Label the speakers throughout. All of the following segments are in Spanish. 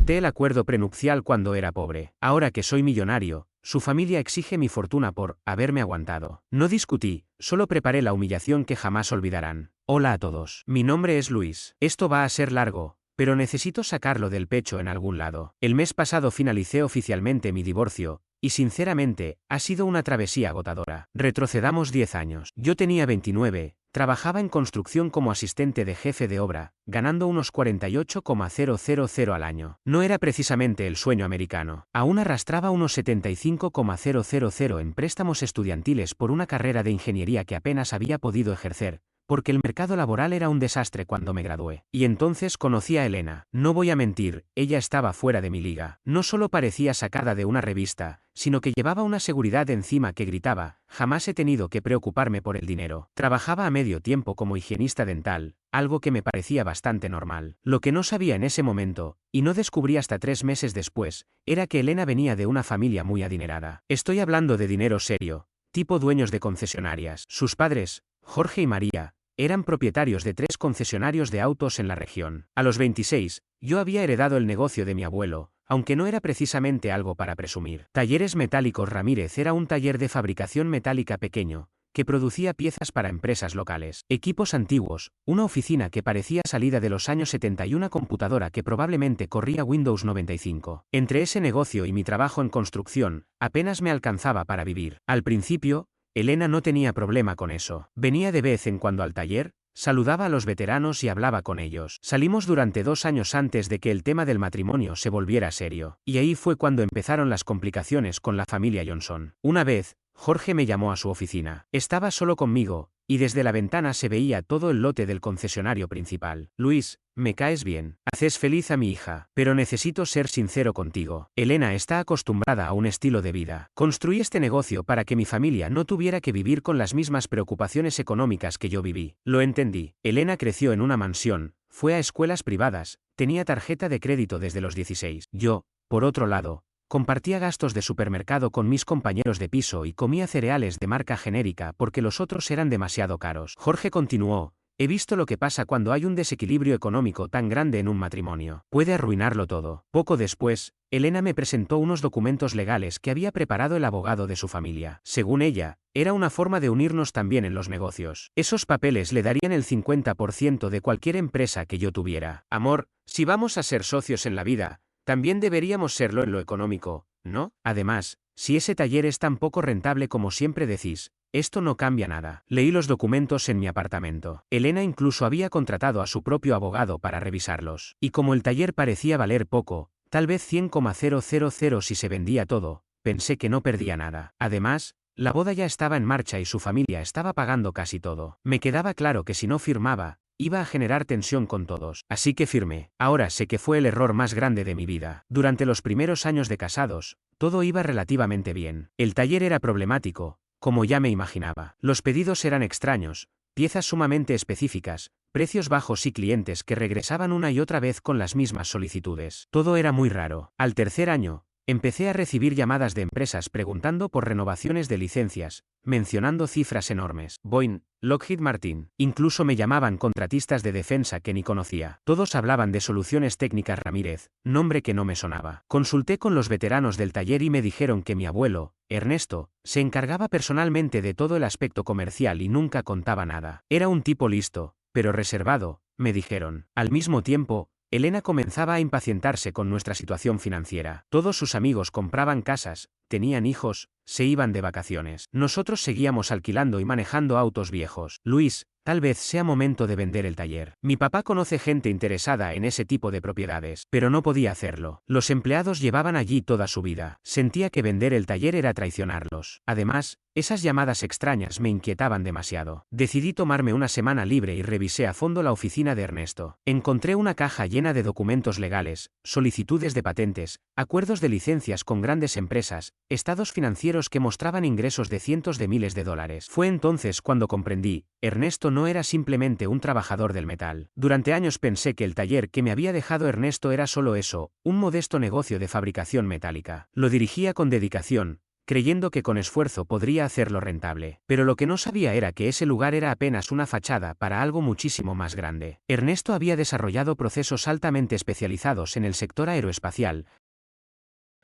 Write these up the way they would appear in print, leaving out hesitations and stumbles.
Speaker 1: Acepté el acuerdo prenupcial cuando era pobre. Ahora que soy millonario, su familia exige mi fortuna por haberme aguantado. No discutí, solo preparé la humillación que jamás olvidarán. Hola a todos. Mi nombre es Luis. Esto va a ser largo, pero necesito sacarlo del pecho en algún lado. El mes pasado finalicé oficialmente mi divorcio, y sinceramente, ha sido una travesía agotadora. Retrocedamos 10 años. Yo tenía 29, trabajaba en construcción como asistente de jefe de obra, ganando unos 48,000 al año. No era precisamente el sueño americano. Aún arrastraba unos 75,000 en préstamos estudiantiles por una carrera de ingeniería que apenas había podido ejercer, porque el mercado laboral era un desastre cuando me gradué. Y entonces conocí a Elena. No voy a mentir, ella estaba fuera de mi liga. No solo parecía sacada de una revista, sino que llevaba una seguridad encima que gritaba: jamás he tenido que preocuparme por el dinero. Trabajaba a medio tiempo como higienista dental, algo que me parecía bastante normal. Lo que no sabía en ese momento, y no descubrí hasta 3 meses después, era que Elena venía de una familia muy adinerada. Estoy hablando de dinero serio, tipo dueños de concesionarias. Sus padres, Jorge y María, eran propietarios de 3 concesionarios de autos en la región. A los 26, yo había heredado el negocio de mi abuelo, aunque no era precisamente algo para presumir. Talleres Metálicos Ramírez era un taller de fabricación metálica pequeño, que producía piezas para empresas locales. Equipos antiguos, una oficina que parecía salida de los años 70 y una computadora que probablemente corría Windows 95. Entre ese negocio y mi trabajo en construcción, apenas me alcanzaba para vivir. Al principio, Elena no tenía problema con eso. Venía de vez en cuando al taller, saludaba a los veteranos y hablaba con ellos. Salimos durante 2 años antes de que el tema del matrimonio se volviera serio. Y ahí fue cuando empezaron las complicaciones con la familia Johnson. Una vez, Jorge me llamó a su oficina. Estaba solo conmigo, y desde la ventana se veía todo el lote del concesionario principal. Luis, me caes bien. Haces feliz a mi hija, pero necesito ser sincero contigo. Elena está acostumbrada a un estilo de vida. Construí este negocio para que mi familia no tuviera que vivir con las mismas preocupaciones económicas que yo viví. Lo entendí. Elena creció en una mansión, fue a escuelas privadas, tenía tarjeta de crédito desde los 16. Yo, por otro lado, compartía gastos de supermercado con mis compañeros de piso y comía cereales de marca genérica porque los otros eran demasiado caros. Jorge continuó: he visto lo que pasa cuando hay un desequilibrio económico tan grande en un matrimonio. Puede arruinarlo todo. Poco después, Elena me presentó unos documentos legales que había preparado el abogado de su familia. Según ella, era una forma de unirnos también en los negocios. Esos papeles le darían el 50% de cualquier empresa que yo tuviera. Amor, si vamos a ser socios en la vida, también deberíamos serlo en lo económico, ¿no? Además, si ese taller es tan poco rentable como siempre decís, esto no cambia nada. Leí los documentos en mi apartamento. Elena incluso había contratado a su propio abogado para revisarlos. Y como el taller parecía valer poco, tal vez 100,000 si se vendía todo, pensé que no perdía nada. Además, la boda ya estaba en marcha y su familia estaba pagando casi todo. Me quedaba claro que si no firmaba, iba a generar tensión con todos. Así que firmé. Ahora sé que fue el error más grande de mi vida. Durante los primeros años de casados, todo iba relativamente bien. El taller era problemático, como ya me imaginaba. Los pedidos eran extraños, piezas sumamente específicas, precios bajos y clientes que regresaban una y otra vez con las mismas solicitudes. Todo era muy raro. Al tercer año, empecé a recibir llamadas de empresas preguntando por renovaciones de licencias, mencionando cifras enormes. Boeing, Lockheed Martin. Incluso me llamaban contratistas de defensa que ni conocía. Todos hablaban de Soluciones Técnicas Ramírez, nombre que no me sonaba. Consulté con los veteranos del taller y me dijeron que mi abuelo, Ernesto, se encargaba personalmente de todo el aspecto comercial y nunca contaba nada. Era un tipo listo, pero reservado, me dijeron. Al mismo tiempo, Elena comenzaba a impacientarse con nuestra situación financiera. Todos sus amigos compraban casas, tenían hijos, se iban de vacaciones. Nosotros seguíamos alquilando y manejando autos viejos. Luis, tal vez sea momento de vender el taller. Mi papá conoce gente interesada en ese tipo de propiedades, pero no podía hacerlo. Los empleados llevaban allí toda su vida. Sentía que vender el taller era traicionarlos. Además, esas llamadas extrañas me inquietaban demasiado. Decidí tomarme una semana libre y revisé a fondo la oficina de Ernesto. Encontré una caja llena de documentos legales, solicitudes de patentes, acuerdos de licencias con grandes empresas, estados financieros que mostraban ingresos de cientos de miles de dólares. Fue entonces cuando comprendí: Ernesto no era simplemente un trabajador del metal. Durante años pensé que el taller que me había dejado Ernesto era solo eso, un modesto negocio de fabricación metálica. Lo dirigía con dedicación, creyendo que con esfuerzo podría hacerlo rentable. Pero lo que no sabía era que ese lugar era apenas una fachada para algo muchísimo más grande. Ernesto había desarrollado procesos altamente especializados en el sector aeroespacial.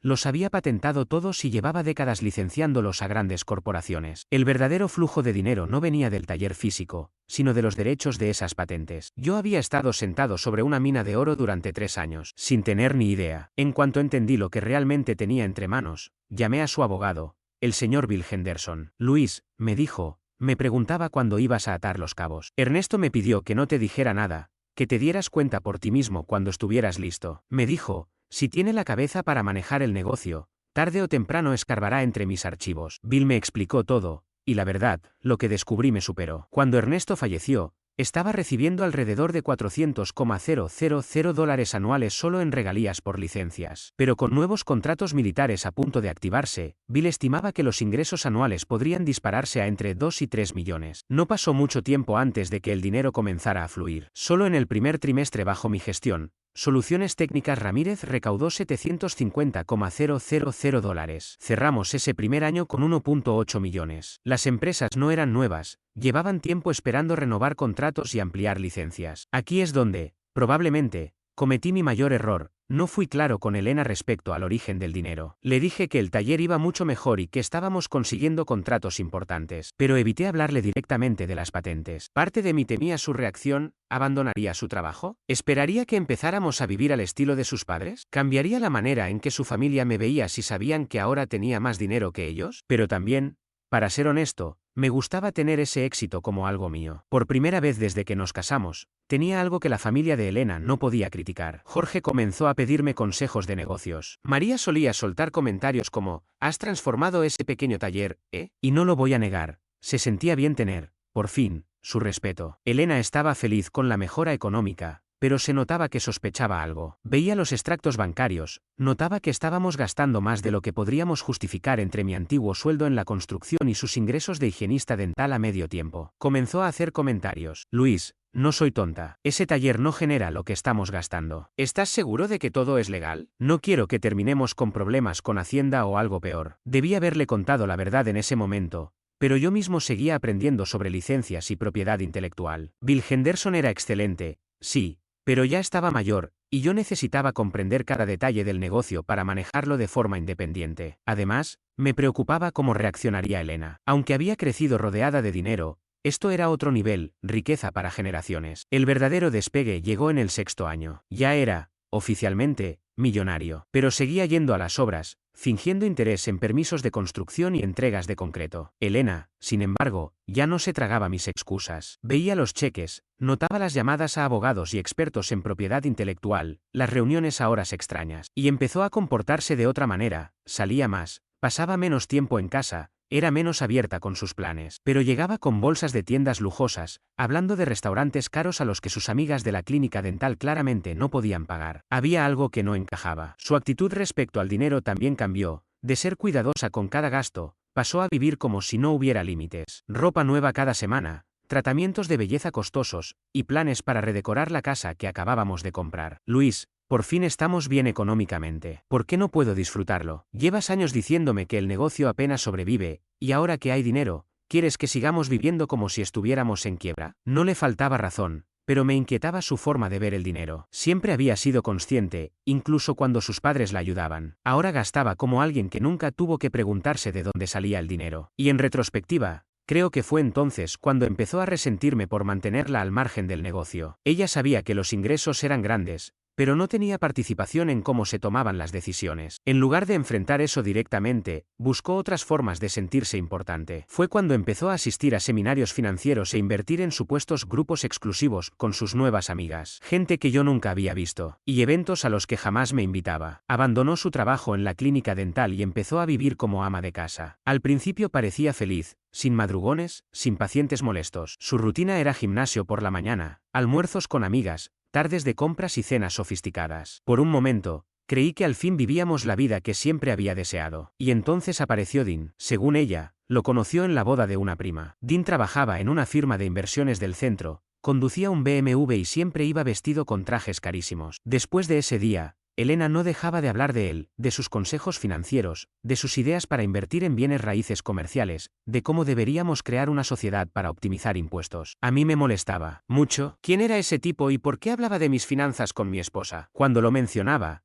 Speaker 1: Los había patentado todos y llevaba décadas licenciándolos a grandes corporaciones. El verdadero flujo de dinero no venía del taller físico, sino de los derechos de esas patentes. Yo había estado sentado sobre una mina de oro durante 3 años, sin tener ni idea. En cuanto entendí lo que realmente tenía entre manos, llamé a su abogado, el señor Bill Henderson. Luis, me dijo, me preguntaba cuándo ibas a atar los cabos. Ernesto me pidió que no te dijera nada, que te dieras cuenta por ti mismo cuando estuvieras listo. Me dijo, si tiene la cabeza para manejar el negocio, tarde o temprano escarbará entre mis archivos. Bill me explicó todo, y la verdad, lo que descubrí me superó. Cuando Ernesto falleció, estaba recibiendo alrededor de $400,000 anuales solo en regalías por licencias. Pero con nuevos contratos militares a punto de activarse, Bill estimaba que los ingresos anuales podrían dispararse a entre 2 y 3 millones. No pasó mucho tiempo antes de que el dinero comenzara a fluir. Solo en el primer trimestre bajo mi gestión, Soluciones Técnicas Ramírez recaudó $750,000. Cerramos ese primer año con 1.8 millones. Las empresas no eran nuevas, llevaban tiempo esperando renovar contratos y ampliar licencias. Aquí es donde, probablemente, cometí mi mayor error. No fui claro con Elena respecto al origen del dinero. Le dije que el taller iba mucho mejor y que estábamos consiguiendo contratos importantes, pero evité hablarle directamente de las patentes. Parte de mí temía su reacción. ¿Abandonaría su trabajo? ¿Esperaría que empezáramos a vivir al estilo de sus padres? ¿Cambiaría la manera en que su familia me veía si sabían que ahora tenía más dinero que ellos? Pero también, para ser honesto, me gustaba tener ese éxito como algo mío. Por primera vez desde que nos casamos, tenía algo que la familia de Elena no podía criticar. Jorge comenzó a pedirme consejos de negocios. María solía soltar comentarios como, «Has transformado ese pequeño taller, ¿eh?» Y no lo voy a negar, se sentía bien tener, por fin, su respeto. Elena estaba feliz con la mejora económica, pero se notaba que sospechaba algo. Veía los extractos bancarios, notaba que estábamos gastando más de lo que podríamos justificar entre mi antiguo sueldo en la construcción y sus ingresos de higienista dental a medio tiempo. Comenzó a hacer comentarios. «Luis, no soy tonta. Ese taller no genera lo que estamos gastando. ¿Estás seguro de que todo es legal? No quiero que terminemos con problemas con Hacienda o algo peor». Debí haberle contado la verdad en ese momento, pero yo mismo seguía aprendiendo sobre licencias y propiedad intelectual. Bill Henderson era excelente, sí, pero ya estaba mayor, y yo necesitaba comprender cada detalle del negocio para manejarlo de forma independiente. Además, me preocupaba cómo reaccionaría Elena. Aunque había crecido rodeada de dinero, esto era otro nivel, riqueza para generaciones. El verdadero despegue llegó en el 6º año. Ya era, oficialmente, millonario. Pero seguía yendo a las obras, fingiendo interés en permisos de construcción y entregas de concreto. Elena, sin embargo, ya no se tragaba mis excusas. Veía los cheques, notaba las llamadas a abogados y expertos en propiedad intelectual, las reuniones a horas extrañas, y empezó a comportarse de otra manera, salía más, pasaba menos tiempo en casa, era menos abierta con sus planes, pero llegaba con bolsas de tiendas lujosas, hablando de restaurantes caros a los que sus amigas de la clínica dental claramente no podían pagar. Había algo que no encajaba. Su actitud respecto al dinero también cambió, de ser cuidadosa con cada gasto, pasó a vivir como si no hubiera límites. Ropa nueva cada semana, tratamientos de belleza costosos, y planes para redecorar la casa que acabábamos de comprar. Luis, por fin estamos bien económicamente. ¿Por qué no puedo disfrutarlo? Llevas años diciéndome que el negocio apenas sobrevive, y ahora que hay dinero, ¿quieres que sigamos viviendo como si estuviéramos en quiebra? No le faltaba razón, pero me inquietaba su forma de ver el dinero. Siempre había sido consciente, incluso cuando sus padres la ayudaban. Ahora gastaba como alguien que nunca tuvo que preguntarse de dónde salía el dinero. Y en retrospectiva, creo que fue entonces cuando empezó a resentirme por mantenerla al margen del negocio. Ella sabía que los ingresos eran grandes, pero no tenía participación en cómo se tomaban las decisiones. En lugar de enfrentar eso directamente, buscó otras formas de sentirse importante. Fue cuando empezó a asistir a seminarios financieros e invertir en supuestos grupos exclusivos con sus nuevas amigas, gente que yo nunca había visto, y eventos a los que jamás me invitaba. Abandonó su trabajo en la clínica dental y empezó a vivir como ama de casa. Al principio parecía feliz, sin madrugones, sin pacientes molestos. Su rutina era gimnasio por la mañana, almuerzos con amigas, tardes de compras y cenas sofisticadas. Por un momento, creí que al fin vivíamos la vida que siempre había deseado. Y entonces apareció Dean. Según ella, lo conoció en la boda de una prima. Dean trabajaba en una firma de inversiones del centro, conducía un BMW y siempre iba vestido con trajes carísimos. Después de ese día, Elena no dejaba de hablar de él, de sus consejos financieros, de sus ideas para invertir en bienes raíces comerciales, de cómo deberíamos crear una sociedad para optimizar impuestos. A mí me molestaba mucho. ¿Quién era ese tipo y por qué hablaba de mis finanzas con mi esposa? Cuando lo mencionaba,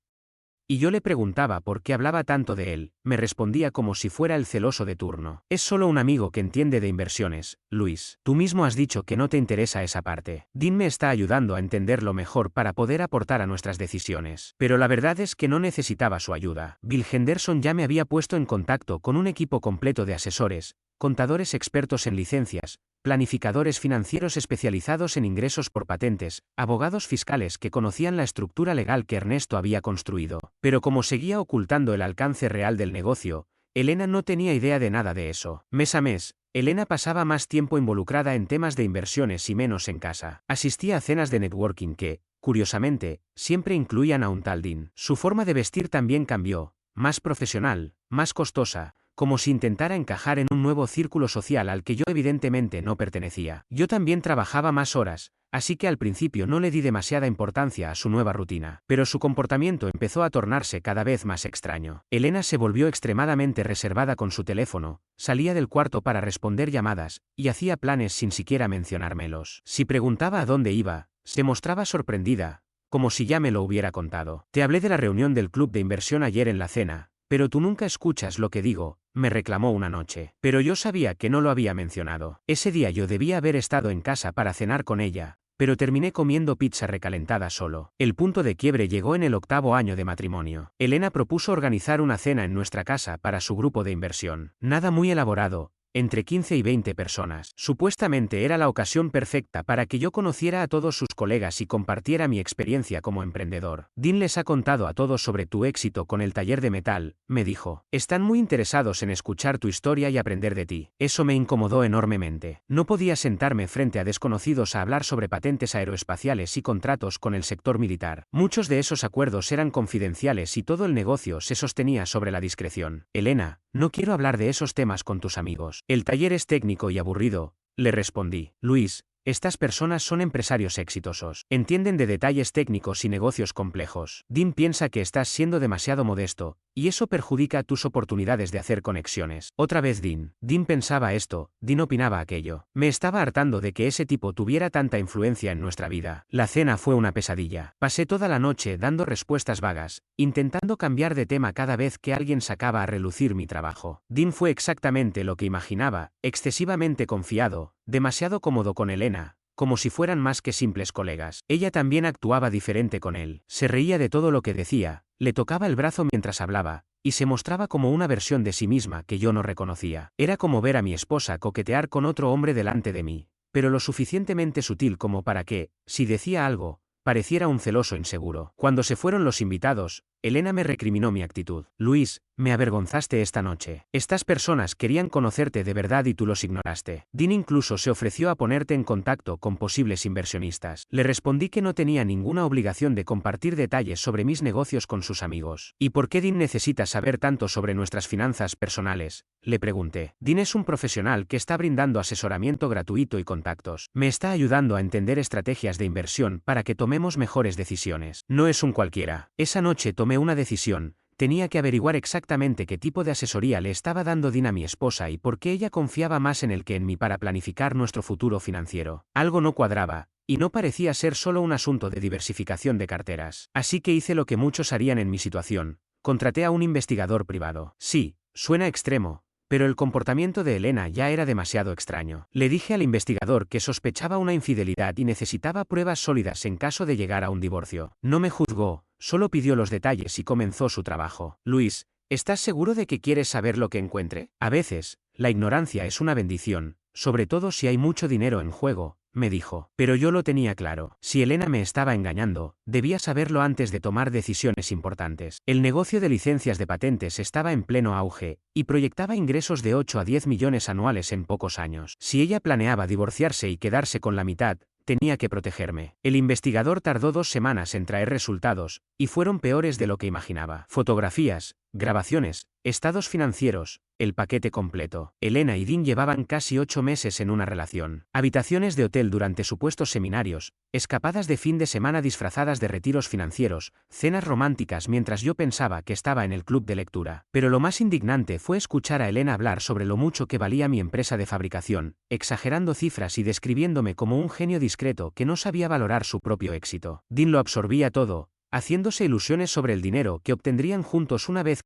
Speaker 1: y yo le preguntaba por qué hablaba tanto de él, me respondía como si fuera el celoso de turno. Es solo un amigo que entiende de inversiones, Luis. Tú mismo has dicho que no te interesa esa parte. Dean me está ayudando a entenderlo mejor para poder aportar a nuestras decisiones. Pero la verdad es que no necesitaba su ayuda. Bill Henderson ya me había puesto en contacto con un equipo completo de asesores, contadores expertos en licencias, planificadores financieros especializados en ingresos por patentes, abogados fiscales que conocían la estructura legal que Ernesto había construido. Pero como seguía ocultando el alcance real del negocio, Elena no tenía idea de nada de eso. Mes a mes, Elena pasaba más tiempo involucrada en temas de inversiones y menos en casa. Asistía a cenas de networking que, curiosamente, siempre incluían a un tal Dean. Su forma de vestir también cambió, más profesional, más costosa, como si intentara encajar en un nuevo círculo social al que yo evidentemente no pertenecía. Yo también trabajaba más horas, así que al principio no le di demasiada importancia a su nueva rutina. Pero su comportamiento empezó a tornarse cada vez más extraño. Elena se volvió extremadamente reservada con su teléfono, salía del cuarto para responder llamadas, y hacía planes sin siquiera mencionármelos. Si preguntaba a dónde iba, se mostraba sorprendida, como si ya me lo hubiera contado. Te hablé de la reunión del club de inversión ayer en la cena, pero tú nunca escuchas lo que digo, me reclamó una noche. Pero yo sabía que no lo había mencionado. Ese día yo debía haber estado en casa para cenar con ella, pero terminé comiendo pizza recalentada solo. El punto de quiebre llegó en el 8º año de matrimonio. Elena propuso organizar una cena en nuestra casa para su grupo de inversión. Nada muy elaborado, entre 15 y 20 personas. Supuestamente era la ocasión perfecta para que yo conociera a todos sus colegas y compartiera mi experiencia como emprendedor. Dean les ha contado a todos sobre tu éxito con el taller de metal, me dijo. Están muy interesados en escuchar tu historia y aprender de ti. Eso me incomodó enormemente. No podía sentarme frente a desconocidos a hablar sobre patentes aeroespaciales y contratos con el sector militar. Muchos de esos acuerdos eran confidenciales y todo el negocio se sostenía sobre la discreción. Elena, no quiero hablar de esos temas con tus amigos. El taller es técnico y aburrido, le respondí. Luis, estas personas son empresarios exitosos. Entienden de detalles técnicos y negocios complejos. Dean piensa que estás siendo demasiado modesto, y eso perjudica tus oportunidades de hacer conexiones. Otra vez Dean. Dean pensaba esto, Dean opinaba aquello. Me estaba hartando de que ese tipo tuviera tanta influencia en nuestra vida. La cena fue una pesadilla. Pasé toda la noche dando respuestas vagas, intentando cambiar de tema cada vez que alguien sacaba a relucir mi trabajo. Dean fue exactamente lo que imaginaba, excesivamente confiado, demasiado cómodo con Elena, como si fueran más que simples colegas. Ella también actuaba diferente con él. Se reía de todo lo que decía, le tocaba el brazo mientras hablaba, y se mostraba como una versión de sí misma que yo no reconocía. Era como ver a mi esposa coquetear con otro hombre delante de mí, pero lo suficientemente sutil como para que, si decía algo, pareciera un celoso inseguro. Cuando se fueron los invitados, Elena me recriminó mi actitud. Luis, me avergonzaste esta noche. Estas personas querían conocerte de verdad y tú los ignoraste. Dean incluso se ofreció a ponerte en contacto con posibles inversionistas. Le respondí que no tenía ninguna obligación de compartir detalles sobre mis negocios con sus amigos. ¿Y por qué Dean necesita saber tanto sobre nuestras finanzas personales?, le pregunté. Dean es un profesional que está brindando asesoramiento gratuito y contactos. Me está ayudando a entender estrategias de inversión para que tomemos mejores decisiones. No es un cualquiera. Esa noche tomé una decisión. Tenía que averiguar exactamente qué tipo de asesoría le estaba dando Dean a mi esposa y por qué ella confiaba más en él que en mí para planificar nuestro futuro financiero. Algo no cuadraba, y no parecía ser solo un asunto de diversificación de carteras. Así que hice lo que muchos harían en mi situación. Contraté a un investigador privado. Sí, suena extremo, pero el comportamiento de Elena ya era demasiado extraño. Le dije al investigador que sospechaba una infidelidad y necesitaba pruebas sólidas en caso de llegar a un divorcio. No me juzgó, solo pidió los detalles y comenzó su trabajo. Luis, ¿estás seguro de que quieres saber lo que encuentre? A veces, la ignorancia es una bendición, sobre todo si hay mucho dinero en juego, me dijo. Pero yo lo tenía claro. Si Elena me estaba engañando, debía saberlo antes de tomar decisiones importantes. El negocio de licencias de patentes estaba en pleno auge, y proyectaba ingresos de 8 a 10 millones anuales en pocos años. Si ella planeaba divorciarse y quedarse con la mitad, tenía que protegerme. El investigador tardó 2 semanas en traer resultados, y fueron peores de lo que imaginaba. Fotografías, grabaciones, estados financieros, el paquete completo. Elena y Dean llevaban casi 8 meses en una relación. Habitaciones de hotel durante supuestos seminarios, escapadas de fin de semana disfrazadas de retiros financieros, cenas románticas mientras yo pensaba que estaba en el club de lectura. Pero lo más indignante fue escuchar a Elena hablar sobre lo mucho que valía mi empresa de fabricación, exagerando cifras y describiéndome como un genio discreto que no sabía valorar su propio éxito. Dean lo absorbía todo, haciéndose ilusiones sobre el dinero que obtendrían juntos una vez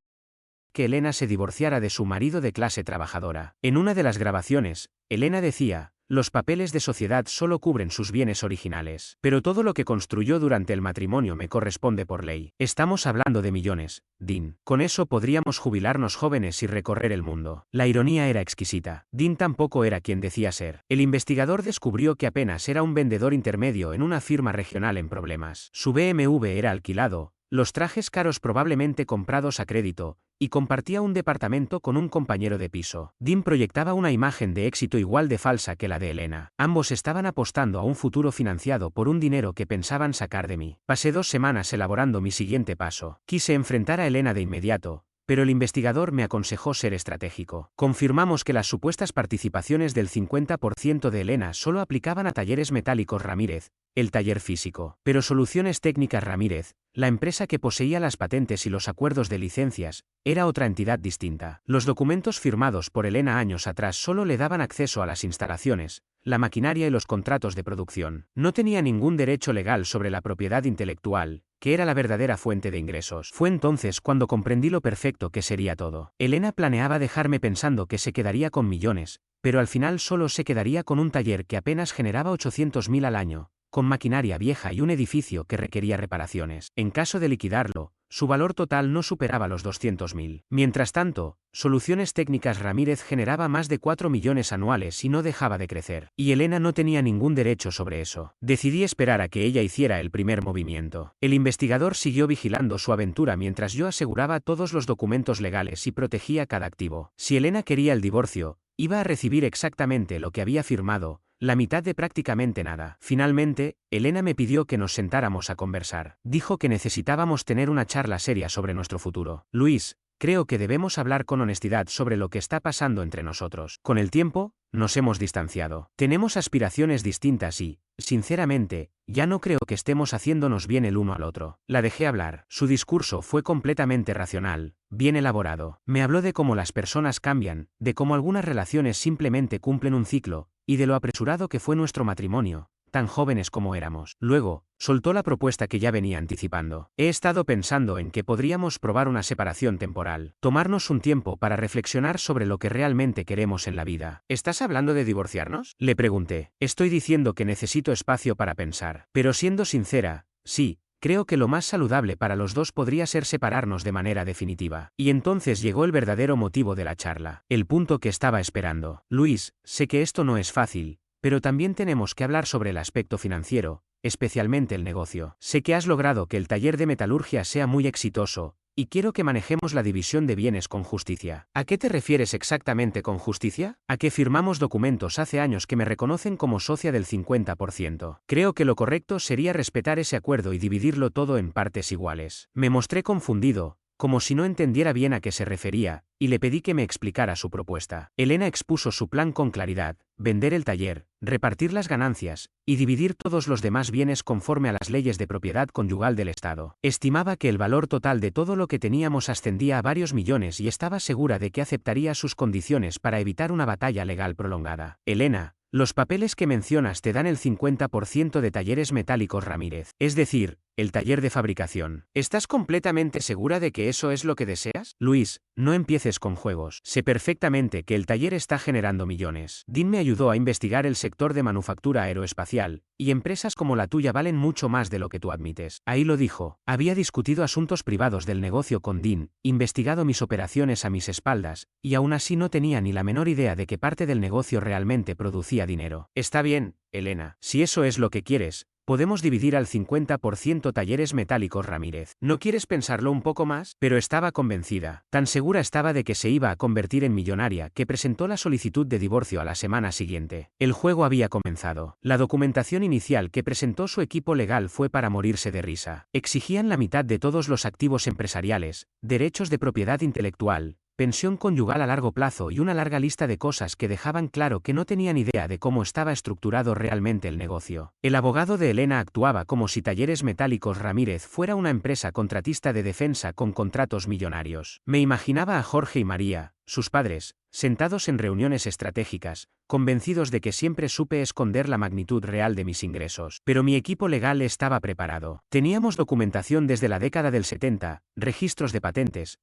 Speaker 1: que Elena se divorciara de su marido de clase trabajadora. En una de las grabaciones, Elena decía: los papeles de sociedad solo cubren sus bienes originales, pero todo lo que construyó durante el matrimonio me corresponde por ley. Estamos hablando de millones, Dean. Con eso podríamos jubilarnos jóvenes y recorrer el mundo. La ironía era exquisita. Dean tampoco era quien decía ser. El investigador descubrió que apenas era un vendedor intermedio en una firma regional en problemas. Su BMW era alquilado, los trajes caros probablemente comprados a crédito, y compartía un departamento con un compañero de piso. Dean proyectaba una imagen de éxito igual de falsa que la de Elena. Ambos estaban apostando a un futuro financiado por un dinero que pensaban sacar de mí. Pasé 2 semanas elaborando mi siguiente paso. Quise enfrentar a Elena de inmediato, pero el investigador me aconsejó ser estratégico. Confirmamos que las supuestas participaciones del 50% de Elena solo aplicaban a Talleres Metálicos Ramírez, el taller físico. Pero Soluciones Técnicas Ramírez, la empresa que poseía las patentes y los acuerdos de licencias, era otra entidad distinta. Los documentos firmados por Elena años atrás solo le daban acceso a las instalaciones, la maquinaria y los contratos de producción. No tenía ningún derecho legal sobre la propiedad intelectual, que era la verdadera fuente de ingresos. Fue entonces cuando comprendí lo perfecto que sería todo. Elena planeaba dejarme pensando que se quedaría con millones, pero al final solo se quedaría con un taller que apenas generaba 800.000 al año, con maquinaria vieja y un edificio que requería reparaciones. En caso de liquidarlo, su valor total no superaba los 200.000. Mientras tanto, Soluciones Técnicas Ramírez generaba más de 4 millones anuales y no dejaba de crecer. Y Elena no tenía ningún derecho sobre eso. Decidí esperar a que ella hiciera el primer movimiento. El investigador siguió vigilando su aventura mientras yo aseguraba todos los documentos legales y protegía cada activo. Si Elena quería el divorcio, iba a recibir exactamente lo que había firmado, la mitad de prácticamente nada. Finalmente, Elena me pidió que nos sentáramos a conversar. Dijo que necesitábamos tener una charla seria sobre nuestro futuro. Luis, creo que debemos hablar con honestidad sobre lo que está pasando entre nosotros. Con el tiempo, nos hemos distanciado. Tenemos aspiraciones distintas y, sinceramente, ya no creo que estemos haciéndonos bien el uno al otro. La dejé hablar. Su discurso fue completamente racional, bien elaborado. Me habló de cómo las personas cambian, de cómo algunas relaciones simplemente cumplen un ciclo, y de lo apresurado que fue nuestro matrimonio, tan jóvenes como éramos. Luego, soltó la propuesta que ya venía anticipando. He estado pensando en que podríamos probar una separación temporal. Tomarnos un tiempo para reflexionar sobre lo que realmente queremos en la vida. ¿Estás hablando de divorciarnos?, le pregunté. Estoy diciendo que necesito espacio para pensar. Pero siendo sincera, sí. Creo que lo más saludable para los dos podría ser separarnos de manera definitiva. Y entonces llegó el verdadero motivo de la charla. El punto que estaba esperando. Luis, sé que esto no es fácil, pero también tenemos que hablar sobre el aspecto financiero, especialmente el negocio. Sé que has logrado que el taller de metalurgia sea muy exitoso, y quiero que manejemos la división de bienes con justicia. ¿A qué te refieres exactamente con justicia? A que firmamos documentos hace años que me reconocen como socia del 50%. Creo que lo correcto sería respetar ese acuerdo y dividirlo todo en partes iguales. Me mostré confundido, como si no entendiera bien a qué se refería, y le pedí que me explicara su propuesta. Elena expuso su plan con claridad: vender el taller, repartir las ganancias, y dividir todos los demás bienes conforme a las leyes de propiedad conyugal del Estado. Estimaba que el valor total de todo lo que teníamos ascendía a varios millones y estaba segura de que aceptaría sus condiciones para evitar una batalla legal prolongada. Elena, los papeles que mencionas te dan el 50% de Talleres Metálicos Ramírez, es decir, el taller de fabricación. ¿Estás completamente segura de que eso es lo que deseas? Luis, no empieces con juegos. Sé perfectamente que el taller está generando millones. Dean me ayudó a investigar el sector de manufactura aeroespacial, y empresas como la tuya valen mucho más de lo que tú admites. Ahí lo dijo. Había discutido asuntos privados del negocio con Dean, investigado mis operaciones a mis espaldas, y aún así no tenía ni la menor idea de que parte del negocio realmente producía dinero. Está bien, Elena, si eso es lo que quieres, Podemos dividir al 50% Talleres Metálicos Ramírez. ¿No quieres pensarlo un poco más? Pero estaba convencida. Tan segura estaba de que se iba a convertir en millonaria que presentó la solicitud de divorcio a la semana siguiente. El juego había comenzado. La documentación inicial que presentó su equipo legal fue para morirse de risa. Exigían la mitad de todos los activos empresariales, derechos de propiedad intelectual, pensión conyugal a largo plazo y una larga lista de cosas que dejaban claro que no tenían idea de cómo estaba estructurado realmente el negocio. El abogado de Elena actuaba como si Talleres Metálicos Ramírez fuera una empresa contratista de defensa con contratos millonarios. Me imaginaba a Jorge y María, sus padres, sentados en reuniones estratégicas, convencidos de que siempre supe esconder la magnitud real de mis ingresos. Pero mi equipo legal estaba preparado. Teníamos documentación desde la década del 70, registros de patentes,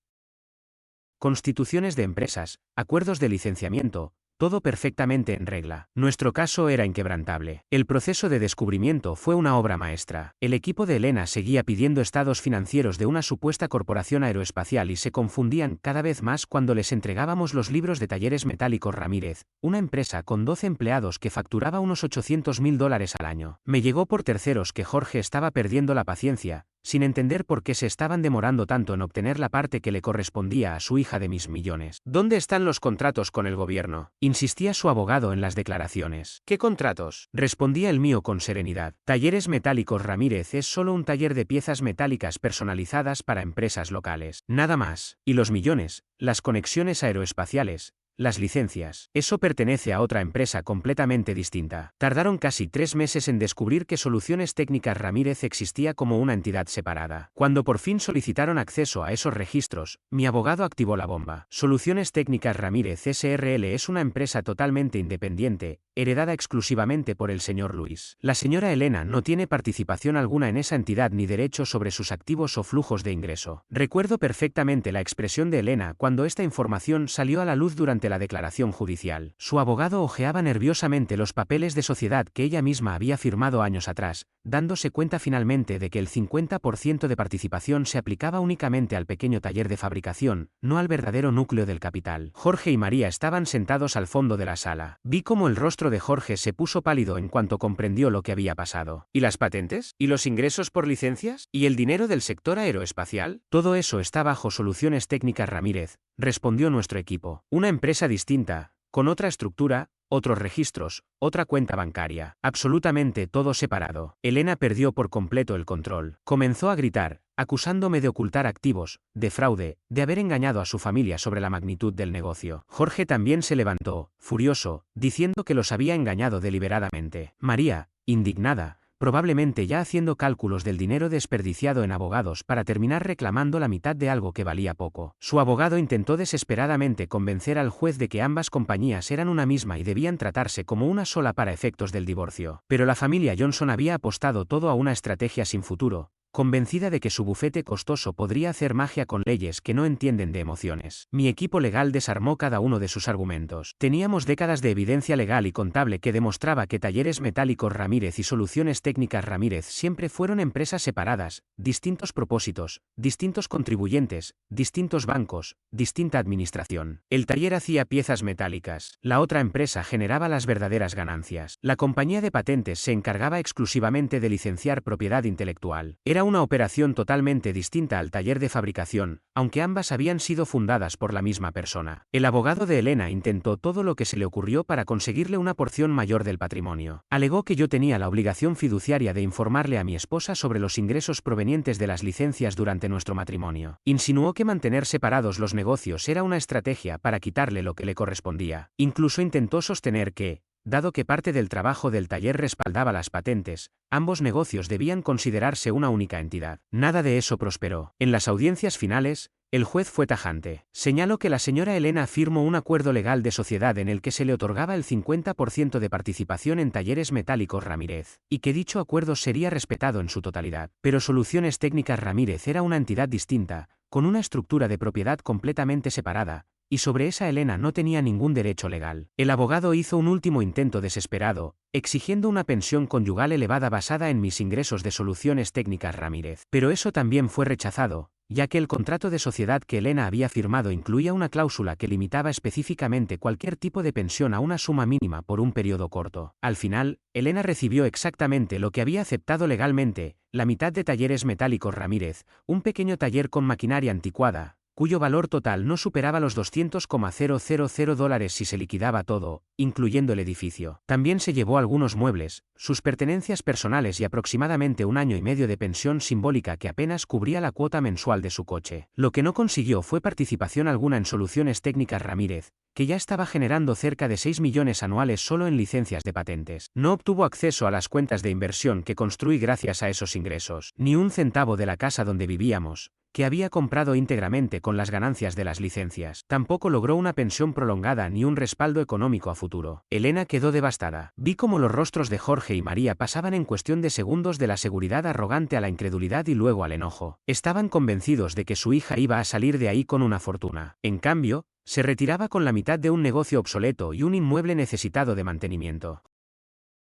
Speaker 1: constituciones de empresas, acuerdos de licenciamiento, todo perfectamente en regla. Nuestro caso era inquebrantable. El proceso de descubrimiento fue una obra maestra. El equipo de Elena seguía pidiendo estados financieros de una supuesta corporación aeroespacial y se confundían cada vez más cuando les entregábamos los libros de Talleres Metálicos Ramírez, una empresa con 12 empleados que facturaba unos $800.000 al año. Me llegó por terceros que Jorge estaba perdiendo la paciencia, sin entender por qué se estaban demorando tanto en obtener la parte que le correspondía a su hija de mis millones. ¿Dónde están los contratos con el gobierno?, insistía su abogado en las declaraciones. ¿Qué contratos?, respondía el mío con serenidad. Talleres Metálicos Ramírez es solo un taller de piezas metálicas personalizadas para empresas locales. Nada más. Y los millones, las conexiones aeroespaciales, las licencias. Eso pertenece a otra empresa completamente distinta. Tardaron casi 3 meses en descubrir que Soluciones Técnicas Ramírez existía como una entidad separada. Cuando por fin solicitaron acceso a esos registros, mi abogado activó la bomba. Soluciones Técnicas Ramírez SRL es una empresa totalmente independiente, heredada exclusivamente por el señor Luis. La señora Elena no tiene participación alguna en esa entidad ni derecho sobre sus activos o flujos de ingreso. Recuerdo perfectamente la expresión de Elena cuando esta información salió a la luz durante la declaración judicial. Su abogado hojeaba nerviosamente los papeles de sociedad que ella misma había firmado años atrás, dándose cuenta finalmente de que el 50% de participación se aplicaba únicamente al pequeño taller de fabricación, no al verdadero núcleo del capital. Jorge y María estaban sentados al fondo de la sala. Vi cómo el rostro de Jorge se puso pálido en cuanto comprendió lo que había pasado. ¿Y las patentes? ¿Y los ingresos por licencias? ¿Y el dinero del sector aeroespacial? Todo eso está bajo Soluciones Técnicas Ramírez, respondió nuestro equipo. Una empresa distinta, con otra estructura, otros registros, otra cuenta bancaria. Absolutamente todo separado. Elena perdió por completo el control. Comenzó a gritar, acusándome de ocultar activos, de fraude, de haber engañado a su familia sobre la magnitud del negocio. Jorge también se levantó, furioso, diciendo que los había engañado deliberadamente. María, indignada, probablemente ya haciendo cálculos del dinero desperdiciado en abogados para terminar reclamando la mitad de algo que valía poco. Su abogado intentó desesperadamente convencer al juez de que ambas compañías eran una misma y debían tratarse como una sola para efectos del divorcio. Pero la familia Johnson había apostado todo a una estrategia sin futuro, convencida de que su bufete costoso podría hacer magia con leyes que no entienden de emociones. Mi equipo legal desarmó cada uno de sus argumentos. Teníamos décadas de evidencia legal y contable que demostraba que Talleres Metálicos Ramírez y Soluciones Técnicas Ramírez siempre fueron empresas separadas, distintos propósitos, distintos contribuyentes, distintos bancos, distinta administración. El taller hacía piezas metálicas. La otra empresa generaba las verdaderas ganancias. La compañía de patentes se encargaba exclusivamente de licenciar propiedad intelectual. Era una operación totalmente distinta al taller de fabricación, aunque ambas habían sido fundadas por la misma persona. El abogado de Elena intentó todo lo que se le ocurrió para conseguirle una porción mayor del patrimonio. Alegó que yo tenía la obligación fiduciaria de informarle a mi esposa sobre los ingresos provenientes de las licencias durante nuestro matrimonio. Insinuó que mantener separados los negocios era una estrategia para quitarle lo que le correspondía. Incluso intentó sostener que, dado que parte del trabajo del taller respaldaba las patentes, ambos negocios debían considerarse una única entidad. Nada de eso prosperó. En las audiencias finales, el juez fue tajante. Señaló que la señora Elena firmó un acuerdo legal de sociedad en el que se le otorgaba el 50% de participación en Talleres Metálicos Ramírez, y que dicho acuerdo sería respetado en su totalidad. Pero Soluciones Técnicas Ramírez era una entidad distinta, con una estructura de propiedad completamente separada, y sobre esa Elena no tenía ningún derecho legal. El abogado hizo un último intento desesperado, exigiendo una pensión conyugal elevada basada en mis ingresos de Soluciones Técnicas Ramírez. Pero eso también fue rechazado, ya que el contrato de sociedad que Elena había firmado incluía una cláusula que limitaba específicamente cualquier tipo de pensión a una suma mínima por un periodo corto. Al final, Elena recibió exactamente lo que había aceptado legalmente, la mitad de Talleres Metálicos Ramírez, un pequeño taller con maquinaria anticuada, cuyo valor total no superaba los $200,000 si se liquidaba todo, incluyendo el edificio. También se llevó algunos muebles, sus pertenencias personales y aproximadamente 1 año y medio de pensión simbólica que apenas cubría la cuota mensual de su coche. Lo que no consiguió fue participación alguna en Soluciones Técnicas Ramírez, que ya estaba generando cerca de 6 millones anuales solo en licencias de patentes. No obtuvo acceso a las cuentas de inversión que construí gracias a esos ingresos, ni un centavo de la casa donde vivíamos, que había comprado íntegramente con las ganancias de las licencias. Tampoco logró una pensión prolongada ni un respaldo económico a futuro. Elena quedó devastada. Vi cómo los rostros de Jorge y María pasaban en cuestión de segundos de la seguridad arrogante a la incredulidad y luego al enojo. Estaban convencidos de que su hija iba a salir de ahí con una fortuna. En cambio, se retiraba con la mitad de un negocio obsoleto y un inmueble necesitado de mantenimiento.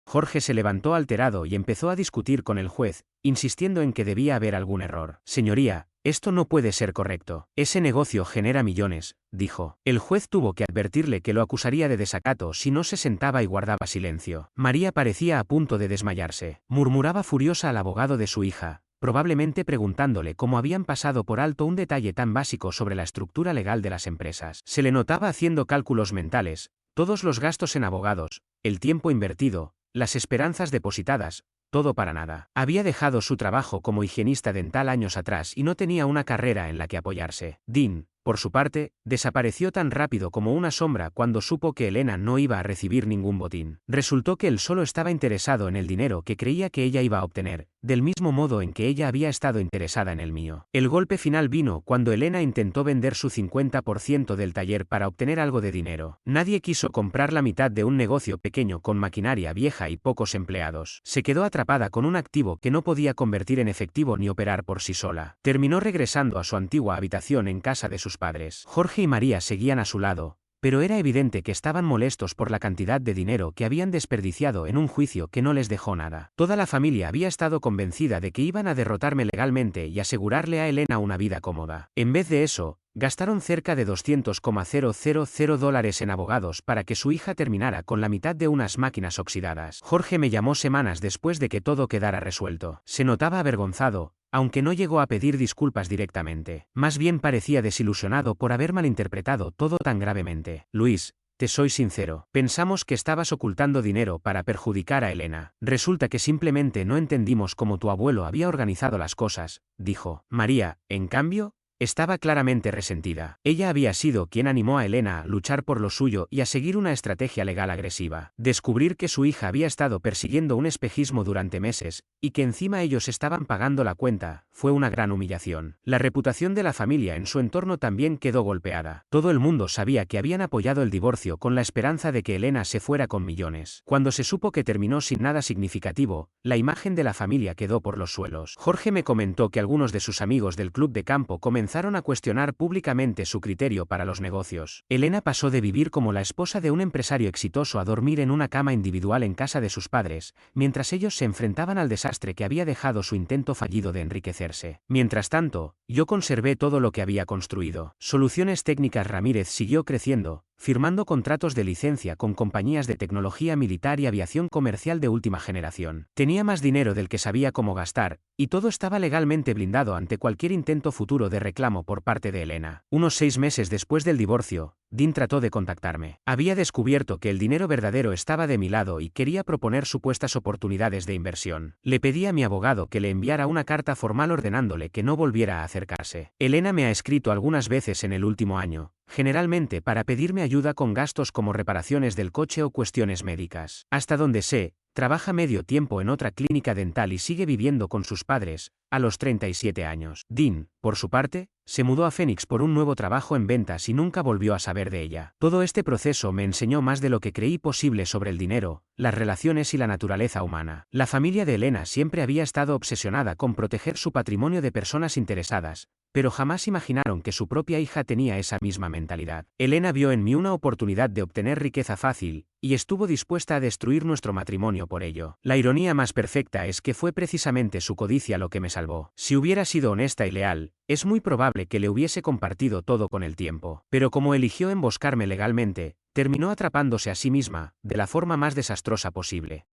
Speaker 1: Jorge se levantó alterado y empezó a discutir con el juez, insistiendo en que debía haber algún error. Señoría, esto no puede ser correcto. Ese negocio genera millones, dijo. El juez tuvo que advertirle que lo acusaría de desacato si no se sentaba y guardaba silencio. María parecía a punto de desmayarse. Murmuraba furiosa al abogado de su hija, probablemente preguntándole cómo habían pasado por alto un detalle tan básico sobre la estructura legal de las empresas. Se le notaba haciendo cálculos mentales, todos los gastos en abogados, el tiempo invertido, las esperanzas depositadas, todo para nada. Había dejado su trabajo como higienista dental años atrás y no tenía una carrera en la que apoyarse. Dean, por su parte, desapareció tan rápido como una sombra cuando supo que Elena no iba a recibir ningún botín. Resultó que él solo estaba interesado en el dinero que creía que ella iba a obtener, del mismo modo en que ella había estado interesada en el mío. El golpe final vino cuando Elena intentó vender su 50% del taller para obtener algo de dinero. Nadie quiso comprar la mitad de un negocio pequeño con maquinaria vieja y pocos empleados. Se quedó atrapada con un activo que no podía convertir en efectivo ni operar por sí sola. Terminó regresando a su antigua habitación en casa de sus padres. Jorge y María seguían a su lado, pero era evidente que estaban molestos por la cantidad de dinero que habían desperdiciado en un juicio que no les dejó nada. Toda la familia había estado convencida de que iban a derrotarme legalmente y asegurarle a Elena una vida cómoda. En vez de eso, gastaron cerca de $200,000 en abogados para que su hija terminara con la mitad de unas máquinas oxidadas. Jorge me llamó semanas después de que todo quedara resuelto. Se notaba avergonzado, aunque no llegó a pedir disculpas directamente. Más bien parecía desilusionado por haber malinterpretado todo tan gravemente. Luis, te soy sincero. Pensamos que estabas ocultando dinero para perjudicar a Elena. Resulta que simplemente no entendimos cómo tu abuelo había organizado las cosas, dijo. María, en cambio, estaba claramente resentida. Ella había sido quien animó a Elena a luchar por lo suyo y a seguir una estrategia legal agresiva. Descubrir que su hija había estado persiguiendo un espejismo durante meses, y que encima ellos estaban pagando la cuenta, fue una gran humillación. La reputación de la familia en su entorno también quedó golpeada. Todo el mundo sabía que habían apoyado el divorcio con la esperanza de que Elena se fuera con millones. Cuando se supo que terminó sin nada significativo, la imagen de la familia quedó por los suelos. Jorge me comentó que algunos de sus amigos del club de campo comenzaron a cuestionar públicamente su criterio para los negocios. Elena pasó de vivir como la esposa de un empresario exitoso a dormir en una cama individual en casa de sus padres, mientras ellos se enfrentaban al desastre que había dejado su intento fallido de enriquecerse. Mientras tanto, yo conservé todo lo que había construido. Soluciones Técnicas Ramírez siguió creciendo, firmando contratos de licencia con compañías de tecnología militar y aviación comercial de última generación. Tenía más dinero del que sabía cómo gastar, y todo estaba legalmente blindado ante cualquier intento futuro de reclamo por parte de Elena. Unos 6 meses después del divorcio, Dean trató de contactarme. Había descubierto que el dinero verdadero estaba de mi lado y quería proponer supuestas oportunidades de inversión. Le pedí a mi abogado que le enviara una carta formal ordenándole que no volviera a acercarse. Elena me ha escrito algunas veces en el último año, generalmente para pedirme ayuda con gastos como reparaciones del coche o cuestiones médicas. Hasta donde sé, trabaja medio tiempo en otra clínica dental y sigue viviendo con sus padres, a los 37 años. Dean, por su parte, se mudó a Phoenix por un nuevo trabajo en ventas y nunca volvió a saber de ella. Todo este proceso me enseñó más de lo que creí posible sobre el dinero, las relaciones y la naturaleza humana. La familia de Elena siempre había estado obsesionada con proteger su patrimonio de personas interesadas, pero jamás imaginaron que su propia hija tenía esa misma mentalidad. Elena vio en mí una oportunidad de obtener riqueza fácil, y estuvo dispuesta a destruir nuestro matrimonio por ello. La ironía más perfecta es que fue precisamente su codicia lo que me salvó. Si hubiera sido honesta y leal, es muy probable que le hubiese compartido todo con el tiempo. Pero como eligió emboscarme legalmente, terminó atrapándose a sí misma, de la forma más desastrosa posible.